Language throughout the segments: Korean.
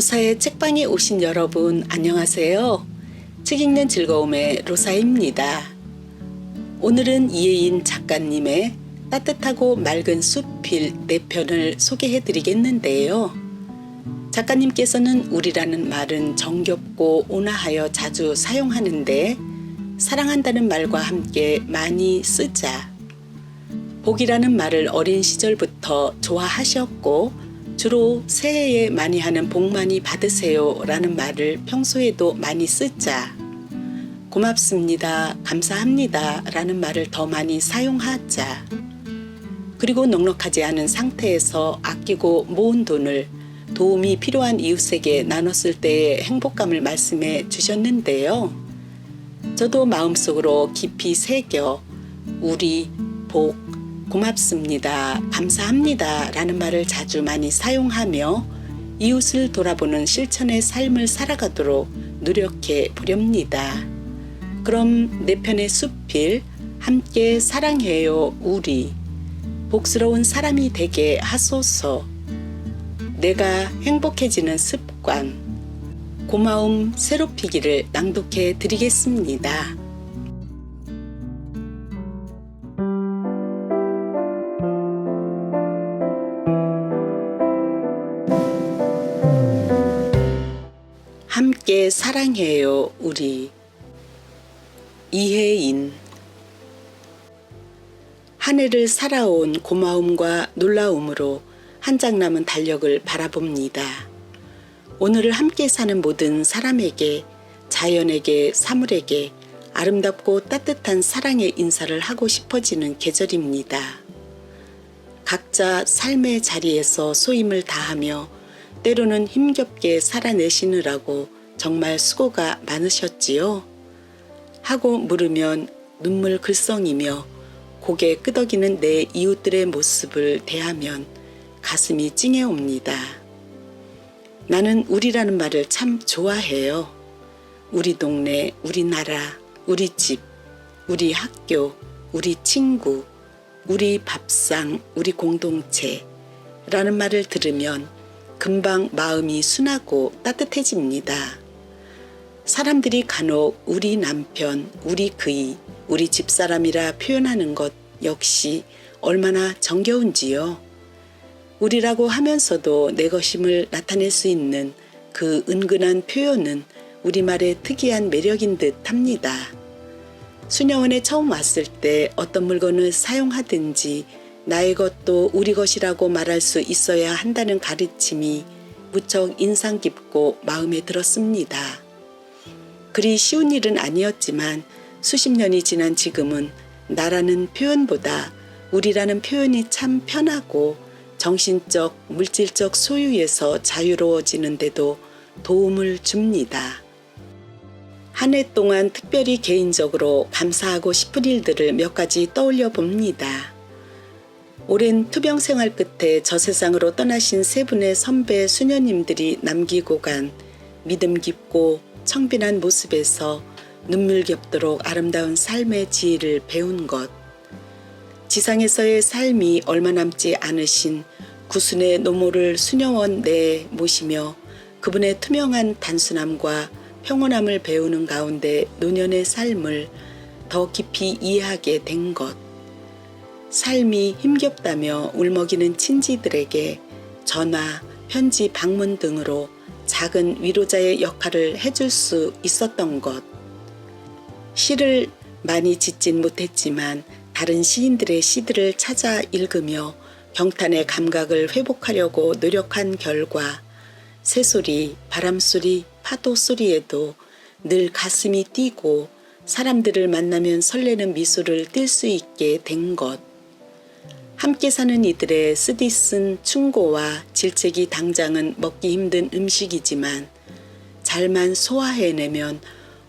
로사의 책방에 오신 여러분 안녕하세요. 책 읽는 즐거움의 로사입니다. 오늘은 이혜인 작가님의 따뜻하고 맑은 숲필 4편을 소개해 드리겠는데요. 작가님께서는 우리라는 말은 정겹고 온화하여 자주 사용하는데 사랑한다는 말과 함께 많이 쓰자. 복이라는 말을 어린 시절부터 좋아하셨고 주로 새해에 많이 하는 복 많이 받으세요 라는 말을 평소에도 많이 쓰자. 고맙습니다, 감사합니다 라는 말을 더 많이 사용하자. 그리고 넉넉하지 않은 상태에서 아끼고 모은 돈을 도움이 필요한 이웃에게 나눴을 때의 행복감을 말씀해 주셨는데요. 저도 마음속으로 깊이 새겨 우리, 복, 고맙습니다, 감사합니다 라는 말을 자주 많이 사용하며 이웃을 돌아보는 실천의 삶을 살아가도록 노력해 보렵니다. 그럼 4편의 숲필 함께 사랑해요 우리, 복스러운 사람이 되게 하소서, 내가 행복해지는 습관, 고마움 새롭히기를 낭독해 드리겠습니다. 함께 사랑해요 우리. 이혜인. 한 해를 살아온 고마움과 놀라움으로 한 장 남은 달력을 바라봅니다. 오늘을 함께 사는 모든 사람에게, 자연에게, 사물에게 아름답고 따뜻한 사랑의 인사를 하고 싶어지는 계절입니다. 각자 삶의 자리에서 소임을 다하며 때로는 힘겹게 살아내시느라고 정말 수고가 많으셨지요. 하고 물으면 눈물 글썽이며 고개 끄덕이는 내 이웃들의 모습을 대하면 가슴이 찡해옵니다. 나는 우리라는 말을 참 좋아해요. 우리 동네, 우리 나라, 우리 집, 우리 학교, 우리 친구, 우리 밥상, 우리 공동체 라는 말을 들으면 금방 마음이 순하고 따뜻해집니다. 사람들이 간혹 우리 남편, 우리 그이, 우리 집사람이라 표현하는 것 역시 얼마나 정겨운지요. 우리라고 하면서도 내 것임을 나타낼 수 있는 그 은근한 표현은 우리말의 특이한 매력인 듯 합니다. 수녀원에 처음 왔을 때 어떤 물건을 사용하든지 나의 것도 우리 것이라고 말할 수 있어야 한다는 가르침이 무척 인상 깊고 마음에 들었습니다. 그리 쉬운 일은 아니었지만 수십 년이 지난 지금은 나라는 표현보다 우리라는 표현이 참 편하고 정신적, 물질적 소유에서 자유로워지는데도 도움을 줍니다. 한 해 동안 특별히 개인적으로 감사하고 싶은 일들을 몇 가지 떠올려 봅니다. 오랜 투병 생활 끝에 저 세상으로 떠나신 3분의 선배 수녀님들이 남기고 간 믿음 깊고 청빈한 모습에서 눈물겹도록 아름다운 삶의 지혜를 배운 것, 지상에서의 삶이 얼마 남지 않으신 구순의 노모를 수녀원 내에 모시며 그분의 투명한 단순함과 평온함을 배우는 가운데 노년의 삶을 더 깊이 이해하게 된 것, 삶이 힘겹다며 울먹이는 친지들에게 전화, 편지, 방문 등으로 작은 위로자의 역할을 해줄 수 있었던 것, 시를 많이 짓진 못했지만 다른 시인들의 시들을 찾아 읽으며 경탄의 감각을 회복하려고 노력한 결과 새소리, 바람소리, 파도소리에도 늘 가슴이 뛰고 사람들을 만나면 설레는 미소를 띌 수 있게 된 것, 함께 사는 이들의 쓰디쓴 충고와 질책이 당장은 먹기 힘든 음식이지만 잘만 소화해내면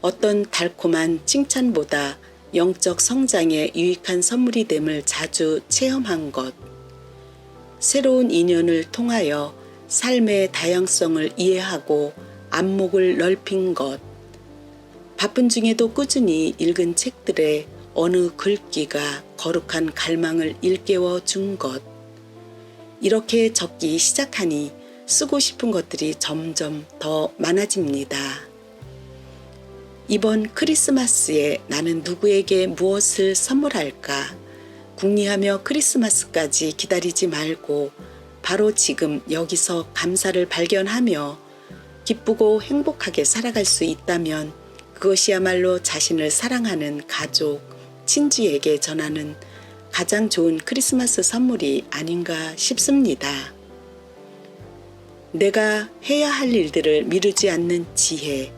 어떤 달콤한 칭찬보다 영적 성장에 유익한 선물이 됨을 자주 체험한 것, 새로운 인연을 통하여 삶의 다양성을 이해하고 안목을 넓힌 것, 바쁜 중에도 꾸준히 읽은 책들의 어느 글귀가 거룩한 갈망을 일깨워 준 것, 이렇게 적기 시작하니 쓰고 싶은 것들이 점점 더 많아집니다. 이번 크리스마스에 나는 누구에게 무엇을 선물할까? 궁리하며 크리스마스까지 기다리지 말고 바로 지금 여기서 감사를 발견하며 기쁘고 행복하게 살아갈 수 있다면 그것이야말로 자신을 사랑하는 가족, 친지에게 전하는 가장 좋은 크리스마스 선물이 아닌가 싶습니다. 내가 해야 할 일들을 미루지 않는 지혜,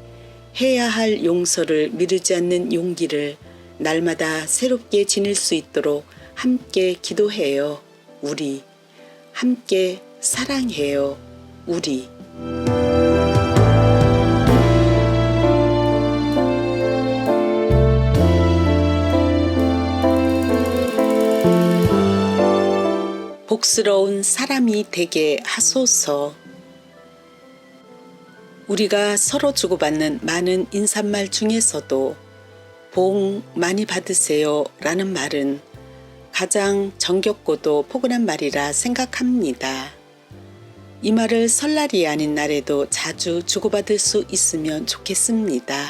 해야 할 용서를 미루지 않는 용기를 날마다 새롭게 지닐 수 있도록 함께 기도해요. 우리 함께 사랑해요. 우리. 복스러운 사람이 되게 하소서. 우리가 서로 주고받는 많은 인사말 중에서도 복 많이 받으세요 라는 말은 가장 정겹고도 포근한 말이라 생각합니다. 이 말을 설날이 아닌 날에도 자주 주고받을 수 있으면 좋겠습니다.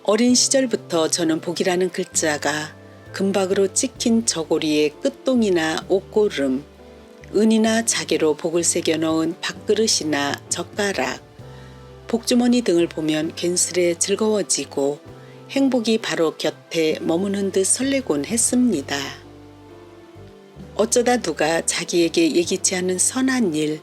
어린 시절부터 저는 복이라는 글자가 금박으로 찍힌 저고리에 끝동이나 옷고름, 은이나 자개로 복을 새겨 넣은 밥그릇이나 젓가락, 복주머니 등을 보면 괜스레 즐거워지고 행복이 바로 곁에 머무는 듯 설레곤 했습니다. 어쩌다 누가 자기에게 예기치 않은 선한 일,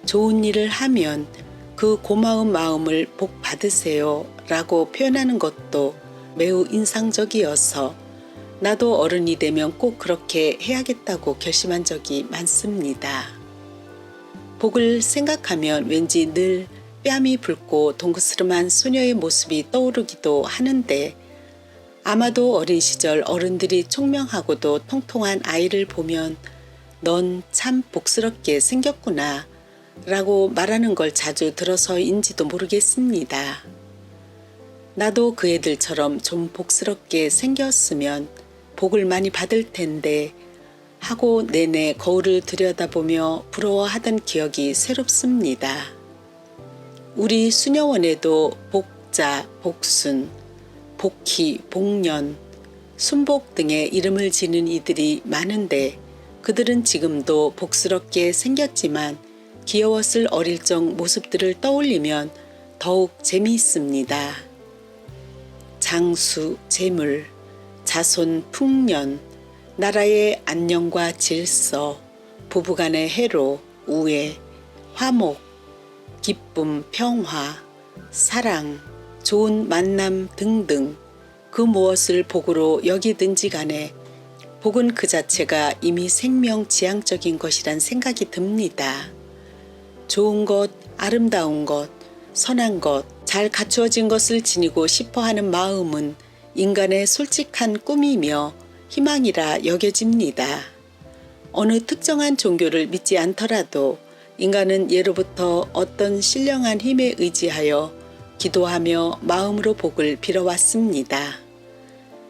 좋은 일을 하면 그 고마운 마음을 복 받으세요 라고 표현하는 것도 매우 인상적이어서 나도 어른이 되면 꼭 그렇게 해야겠다고 결심한 적이 많습니다. 복을 생각하면 왠지 늘 뺨이 붉고 동그스름한 소녀의 모습이 떠오르기도 하는데 아마도 어린 시절 어른들이 총명하고도 통통한 아이를 보면 넌 참 복스럽게 생겼구나 라고 말하는 걸 자주 들어서인지도 모르겠습니다. 나도 그 애들처럼 좀 복스럽게 생겼으면 복을 많이 받을 텐데 하고 내내 거울을 들여다보며 부러워하던 기억이 새롭습니다. 우리 수녀원에도 복자, 복순, 복희, 복년, 순복 등의 이름을 지는 이들이 많은데 그들은 지금도 복스럽게 생겼지만 귀여웠을 어릴 적 모습들을 떠올리면 더욱 재미있습니다. 장수, 재물, 자손, 풍년, 나라의 안녕과 질서, 부부간의 해로, 우애, 화목, 기쁨, 평화, 사랑, 좋은 만남 등등 그 무엇을 복으로 여기든지 간에 복은 그 자체가 이미 생명지향적인 것이란 생각이 듭니다. 좋은 것, 아름다운 것, 선한 것, 잘 갖추어진 것을 지니고 싶어하는 마음은 인간의 솔직한 꿈이며 희망이라 여겨집니다. 어느 특정한 종교를 믿지 않더라도 인간은 예로부터 어떤 신령한 힘에 의지하여 기도하며 마음으로 복을 빌어왔습니다.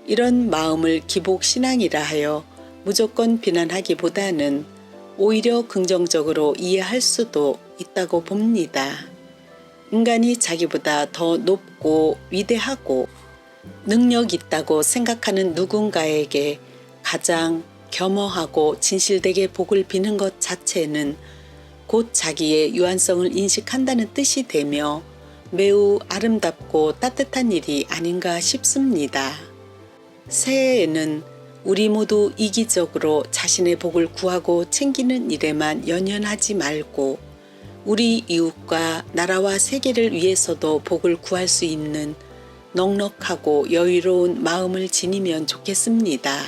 이런 마음을 기복신앙이라 하여 무조건 비난하기보다는 오히려 긍정적으로 이해할 수도 있다고 봅니다. 인간이 자기보다 더 높고 위대하고 능력 있다고 생각하는 누군가에게 가장 겸허하고 진실되게 복을 비는 것 자체는 곧 자기의 유한성을 인식한다는 뜻이 되며 매우 아름답고 따뜻한 일이 아닌가 싶습니다. 새해에는 우리 모두 이기적으로 자신의 복을 구하고 챙기는 일에만 연연하지 말고 우리 이웃과 나라와 세계를 위해서도 복을 구할 수 있는 넉넉하고 여유로운 마음을 지니면 좋겠습니다.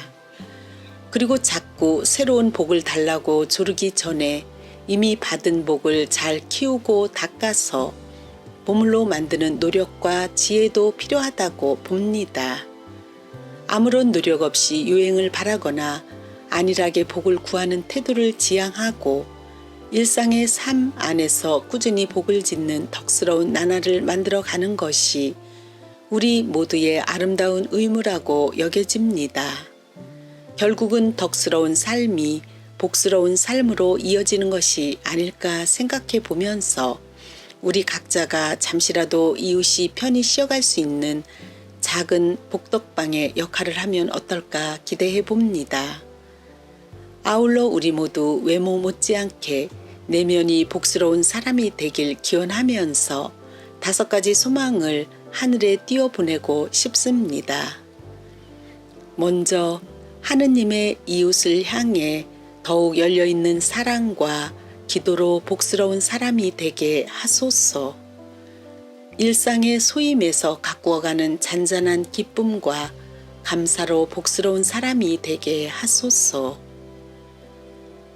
그리고 자꾸 새로운 복을 달라고 조르기 전에 이미 받은 복을 잘 키우고 닦아서 보물로 만드는 노력과 지혜도 필요하다고 봅니다. 아무런 노력 없이 유행을 바라거나 안일하게 복을 구하는 태도를 지향하고 일상의 삶 안에서 꾸준히 복을 짓는 덕스러운 나날을 만들어가는 것이 우리 모두의 아름다운 의무라고 여겨집니다. 결국은 덕스러운 삶이 복스러운 삶으로 이어지는 것이 아닐까 생각해 보면서 우리 각자가 잠시라도 이웃이 편히 쉬어갈 수 있는 작은 복덕방의 역할을 하면 어떨까 기대해 봅니다. 아울러 우리 모두 외모 못지않게 내면이 복스러운 사람이 되길 기원하면서 5가지 소망을 하늘에 띄워보내고 싶습니다. 먼저 하느님의 이웃을 향해 더욱 열려있는 사랑과 기도로 복스러운 사람이 되게 하소서. 일상의 소임에서 가꾸어가는 잔잔한 기쁨과 감사로 복스러운 사람이 되게 하소서.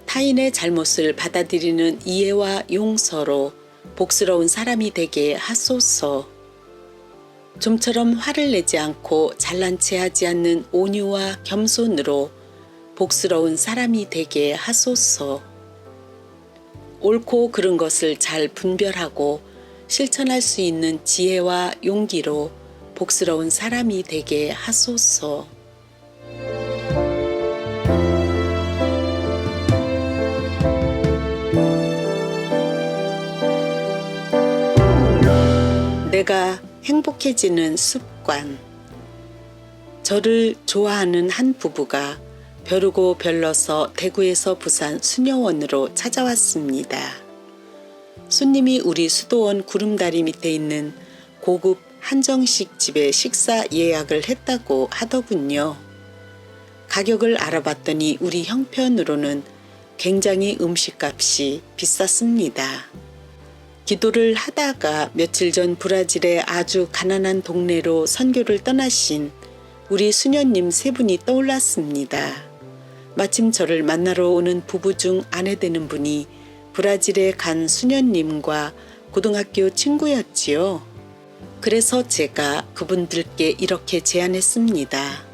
타인의 잘못을 받아들이는 이해와 용서로 복스러운 사람이 되게 하소서. 좀처럼 화를 내지 않고 잘난 체 하지 않는 온유와 겸손으로 복스러운 사람이 되게 하소서. 옳고 그른 것을 잘 분별하고 실천할 수 있는 지혜와 용기로 복스러운 사람이 되게 하소서. 내가 행복해지는 습관. 저를 좋아하는 한 부부가 벼르고 별러서 대구에서 부산 수녀원으로 찾아왔습니다. 손님이 우리 수도원 구름다리 밑에 있는 고급 한정식 집에 식사 예약을 했다고 하더군요. 가격을 알아봤더니 우리 형편으로는 굉장히 음식값이 비쌌습니다. 기도를 하다가 며칠 전 브라질의 아주 가난한 동네로 선교를 떠나신 우리 수녀님 3분이 떠올랐습니다. 마침 저를 만나러 오는 부부 중 아내 되는 분이 브라질에 간 수녀님과 고등학교 친구였지요. 그래서 제가 그분들께 이렇게 제안했습니다.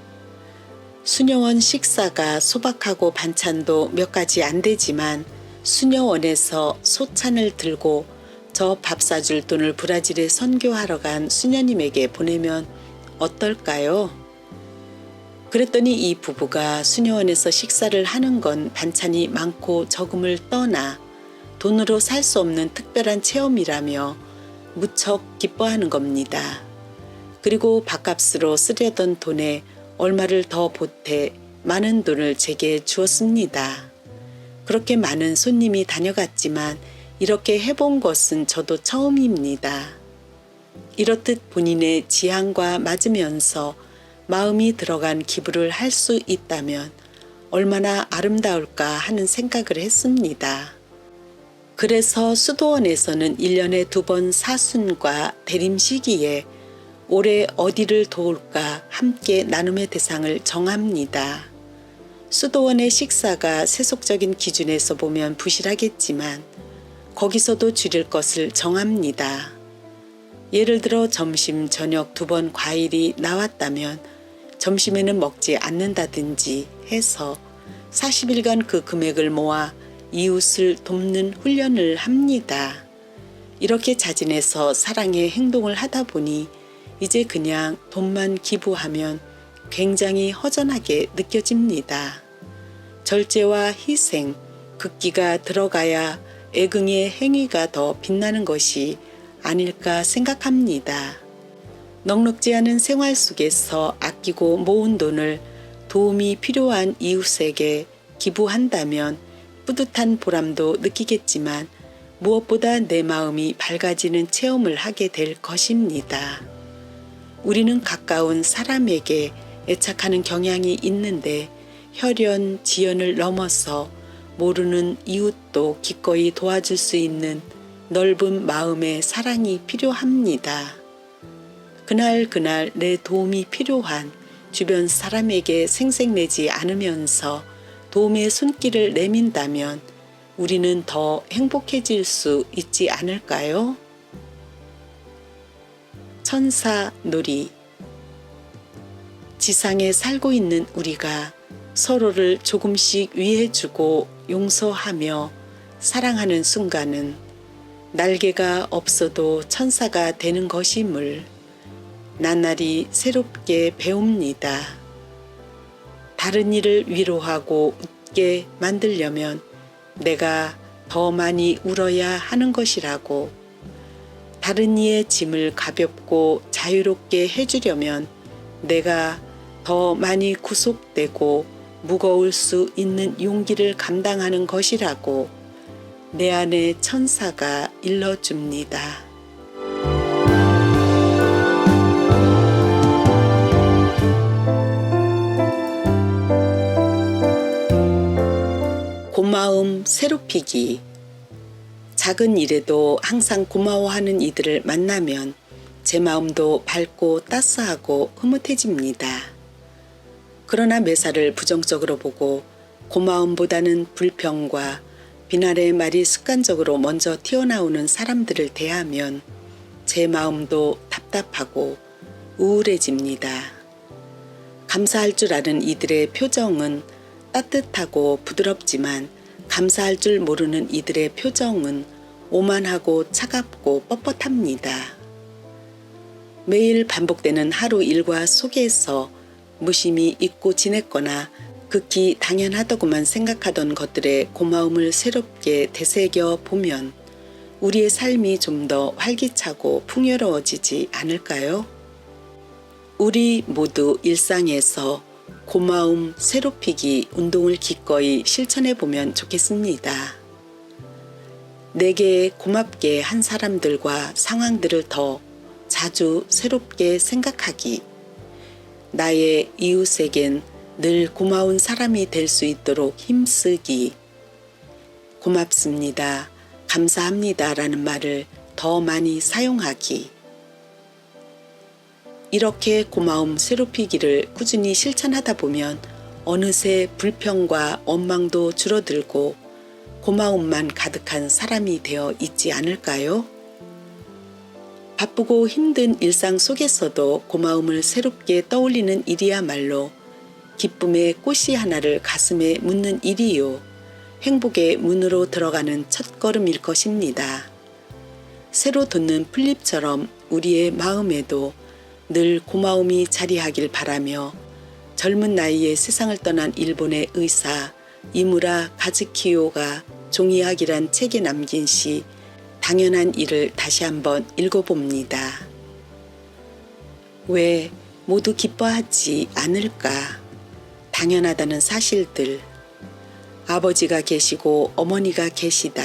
수녀원 식사가 소박하고 반찬도 몇 가지 안 되지만 수녀원에서 소찬을 들고 저 밥 사줄 돈을 브라질에 선교하러 간 수녀님에게 보내면 어떨까요? 그랬더니 이 부부가 수녀원에서 식사를 하는 건 반찬이 많고 적음을 떠나 돈으로 살 수 없는 특별한 체험이라며 무척 기뻐하는 겁니다. 그리고 밥값으로 쓰려던 돈에 얼마를 더 보태 많은 돈을 제게 주었습니다. 그렇게 많은 손님이 다녀갔지만 이렇게 해본 것은 저도 처음입니다. 이렇듯 본인의 지향과 맞으면서 마음이 들어간 기부를 할 수 있다면 얼마나 아름다울까 하는 생각을 했습니다. 그래서 수도원에서는 1년에 2번 사순과 대림시기에 올해 어디를 도울까 함께 나눔의 대상을 정합니다. 수도원의 식사가 세속적인 기준에서 보면 부실하겠지만 거기서도 줄일 것을 정합니다. 예를 들어 점심, 저녁 2번 과일이 나왔다면 점심에는 먹지 않는다든지 해서 40일간 그 금액을 모아 이웃을 돕는 훈련을 합니다. 이렇게 자진해서 사랑의 행동을 하다 보니 이제 그냥 돈만 기부하면 굉장히 허전하게 느껴집니다. 절제와 희생, 극기가 들어가야 애긍의 행위가 더 빛나는 것이 아닐까 생각합니다. 넉넉지 않은 생활 속에서 아끼고 모은 돈을 도움이 필요한 이웃에게 기부한다면 뿌듯한 보람도 느끼겠지만 무엇보다 내 마음이 밝아지는 체험을 하게 될 것입니다. 우리는 가까운 사람에게 애착하는 경향이 있는데 혈연, 지연을 넘어서 모르는 이웃도 기꺼이 도와줄 수 있는 넓은 마음의 사랑이 필요합니다. 그날 내 도움이 필요한 주변 사람에게 생색내지 않으면서 도움의 손길을 내민다면 우리는 더 행복해질 수 있지 않을까요? 천사놀이. 지상에 살고 있는 우리가 서로를 조금씩 위해주고 용서하며 사랑하는 순간은 날개가 없어도 천사가 되는 것임을 나날이 새롭게 배웁니다. 다른 이를 위로하고 웃게 만들려면 내가 더 많이 울어야 하는 것이라고. 다른 이의 짐을 가볍고 자유롭게 해주려면 내가 더 많이 구속되고 무거울 수 있는 용기를 감당하는 것이라고 내 안에 천사가 일러줍니다. 고마움 새롭히기. 작은 일에도 항상 고마워하는 이들을 만나면 제 마음도 밝고 따스하고 흐뭇해집니다. 그러나 매사를 부정적으로 보고 고마움보다는 불평과 비난의 말이 습관적으로 먼저 튀어나오는 사람들을 대하면 제 마음도 답답하고 우울해집니다. 감사할 줄 아는 이들의 표정은 따뜻하고 부드럽지만 감사할 줄 모르는 이들의 표정은 오만하고 차갑고 뻣뻣합니다. 매일 반복되는 하루 일과 속에서 무심히 잊고 지냈거나 극히 당연하다고만 생각하던 것들의 고마움을 새롭게 되새겨 보면 우리의 삶이 좀 더 활기차고 풍요로워지지 않을까요? 우리 모두 일상에서 고마움 새롭히기 운동을 기꺼이 실천해 보면 좋겠습니다. 내게 고맙게 한 사람들과 상황들을 더 자주 새롭게 생각하기. 나의 이웃에겐 늘 고마운 사람이 될 수 있도록 힘쓰기. 고맙습니다. 감사합니다. 라는 말을 더 많이 사용하기. 이렇게 고마움 새롭히기를 꾸준히 실천하다 보면 어느새 불평과 원망도 줄어들고 고마움만 가득한 사람이 되어 있지 않을까요? 바쁘고 힘든 일상 속에서도 고마움을 새롭게 떠올리는 일이야말로 기쁨의 꽃이 하나를 가슴에 묻는 일이요. 행복의 문으로 들어가는 첫걸음일 것입니다. 새로 돋는 풀잎처럼 우리의 마음에도 늘 고마움이 자리하길 바라며 젊은 나이에 세상을 떠난 일본의 의사 이무라 가즈키요가 종이학이란 책에 남긴 시 당연한 일을 다시 한번 읽어봅니다. 왜 모두 기뻐하지 않을까? 당연하다는 사실들. 아버지가 계시고 어머니가 계시다.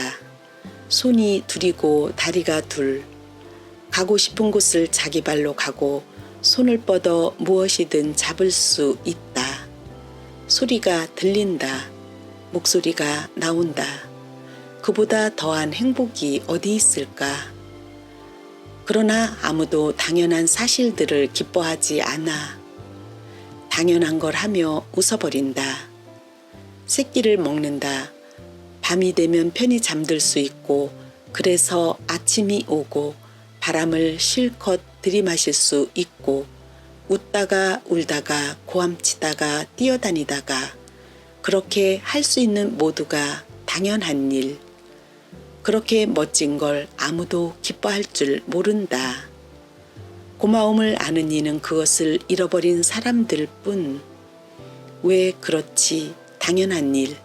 손이 둘이고 다리가 둘. 가고 싶은 곳을 자기 발로 가고 손을 뻗어 무엇이든 잡을 수 있다. 소리가 들린다. 목소리가 나온다. 그보다 더한 행복이 어디 있을까? 그러나 아무도 당연한 사실들을 기뻐하지 않아. 당연한 걸 하며 웃어버린다. 새끼를 먹는다. 밤이 되면 편히 잠들 수 있고 그래서 아침이 오고 바람을 실컷 들이마실 수 있고 웃다가 울다가 고함치다가 뛰어다니다가 그렇게 할 수 있는 모두가 당연한 일. 그렇게 멋진 걸 아무도 기뻐할 줄 모른다. 고마움을 아는 이는 그것을 잃어버린 사람들 뿐. 왜 그렇지 당연한 일.